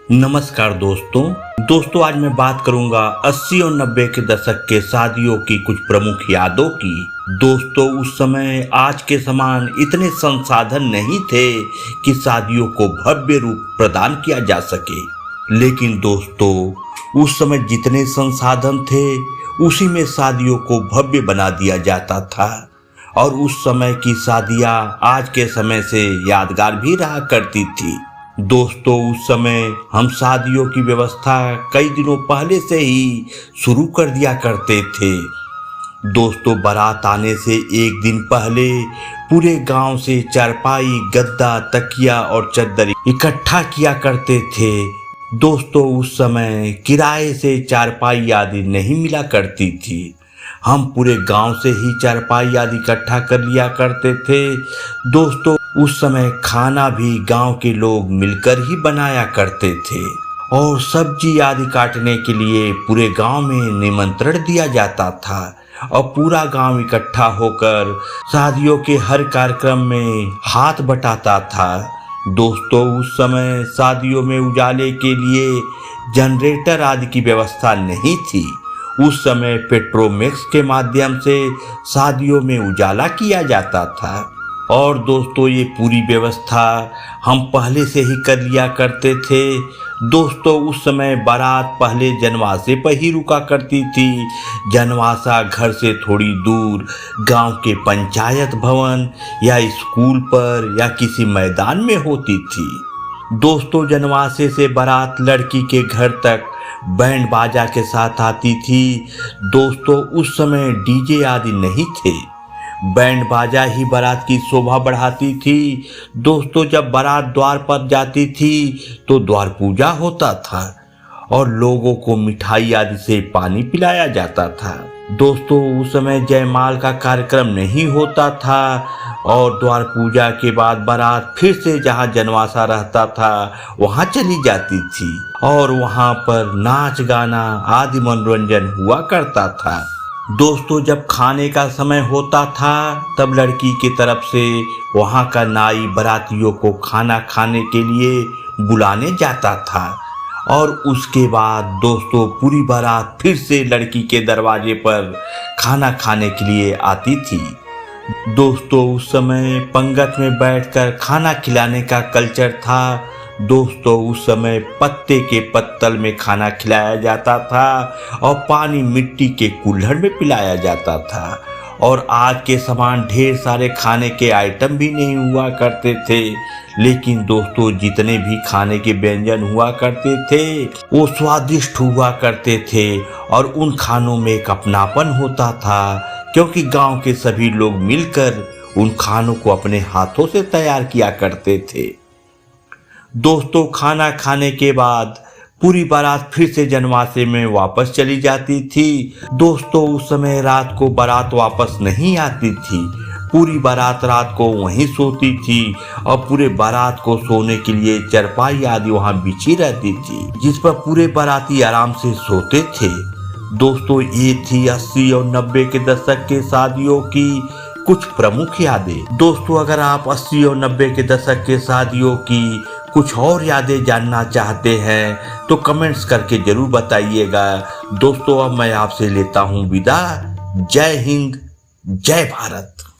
नमस्कार दोस्तों आज मैं बात करूंगा 80 और 90 के दशक के शादियों की कुछ प्रमुख यादों की। दोस्तों उस समय आज के समान इतने संसाधन नहीं थे कि शादियों को भव्य रूप प्रदान किया जा सके, लेकिन दोस्तों उस समय जितने संसाधन थे उसी में शादियों को भव्य बना दिया जाता था और उस समय की शादियां आज के समय से यादगार भी रहा करती थी। दोस्तों उस समय हम शादियों की व्यवस्था कई दिनों पहले से ही शुरू कर दिया करते थे। दोस्तों बारात आने से एक दिन पहले पूरे गांव से चारपाई, गद्दा, तकिया और चद्दर इकट्ठा किया करते थे। दोस्तों उस समय किराए से चारपाई आदि नहीं मिला करती थी, हम पूरे गांव से ही चारपाई आदि इकट्ठा कर लिया करते थे। दोस्तों उस समय खाना भी गांव के लोग मिलकर ही बनाया करते थे और सब्जी आदि काटने के लिए पूरे गांव में निमंत्रण दिया जाता था और पूरा गांव इकट्ठा होकर शादियों के हर कार्यक्रम में हाथ बटाता था। दोस्तों उस समय शादियों में उजाले के लिए जनरेटर आदि की व्यवस्था नहीं थी। उस समय पेट्रोमैक्स के माध्यम से शादियों में उजाला किया जाता था और दोस्तों ये पूरी व्यवस्था हम पहले से ही कर लिया करते थे। दोस्तों उस समय बारात पहले जनवासे पर ही रुका करती थी। जनवासा घर से थोड़ी दूर गांव के पंचायत भवन या स्कूल पर या किसी मैदान में होती थी। दोस्तों जनवासे से बारात लड़की के घर तक बैंड बाजा के साथ आती थी। दोस्तों उस समय डीजे आदि नहीं थे, बैंड बाजा ही बारात की शोभा बढ़ाती थी। दोस्तों जब बारात द्वार पर जाती थी तो द्वार पूजा होता था और लोगों को मिठाई आदि से पानी पिलाया जाता था। दोस्तों उस समय जयमाल का कार्यक्रम नहीं होता था और द्वार पूजा के बाद बारात फिर से जहां जनवासा रहता था वहां चली जाती थी और वहां पर नाच गाना आदि मनोरंजन हुआ करता था। दोस्तों जब खाने का समय होता था तब लड़की की तरफ से वहां का नाई बारातियों को खाना खाने के लिए बुलाने जाता था और उसके बाद दोस्तों पूरी बारात फिर से लड़की के दरवाजे पर खाना खाने के लिए आती थी। दोस्तों उस समय पंगत में बैठकर खाना खिलाने का कल्चर था। दोस्तों उस समय पत्ते के पत्तल में खाना खिलाया जाता था और पानी मिट्टी के कुल्हड़ में पिलाया जाता था और आज के समान ढेर सारे खाने के आइटम भी नहीं हुआ करते थे, लेकिन दोस्तों जितने भी खाने के व्यंजन हुआ करते थे वो स्वादिष्ट हुआ करते थे और उन खानों में एक अपनापन होता था क्योंकि गांव के सभी लोग मिलकर उन खानों को अपने हाथों से तैयार किया करते थे। दोस्तों खाना खाने के बाद पूरी बारात फिर से जनवासे में वापस चली जाती थी। दोस्तों उस समय रात को बारात वापस नहीं आती थी, पूरी बारात रात को वहीं सोती थी और पूरे बारात को सोने के लिए चारपाई आदि वहां बिछी रहती थी जिस पर पूरे बाराती आराम से सोते थे। दोस्तों ये थी 80 और 90 के दशक के शादियों की कुछ प्रमुख यादें। दोस्तों अगर आप 80 और 90 के दशक के शादियों की कुछ और यादें जानना चाहते हैं तो कमेंट्स करके जरूर बताइएगा। दोस्तों अब मैं आपसे लेता हूं विदा। जय हिंद, जय भारत।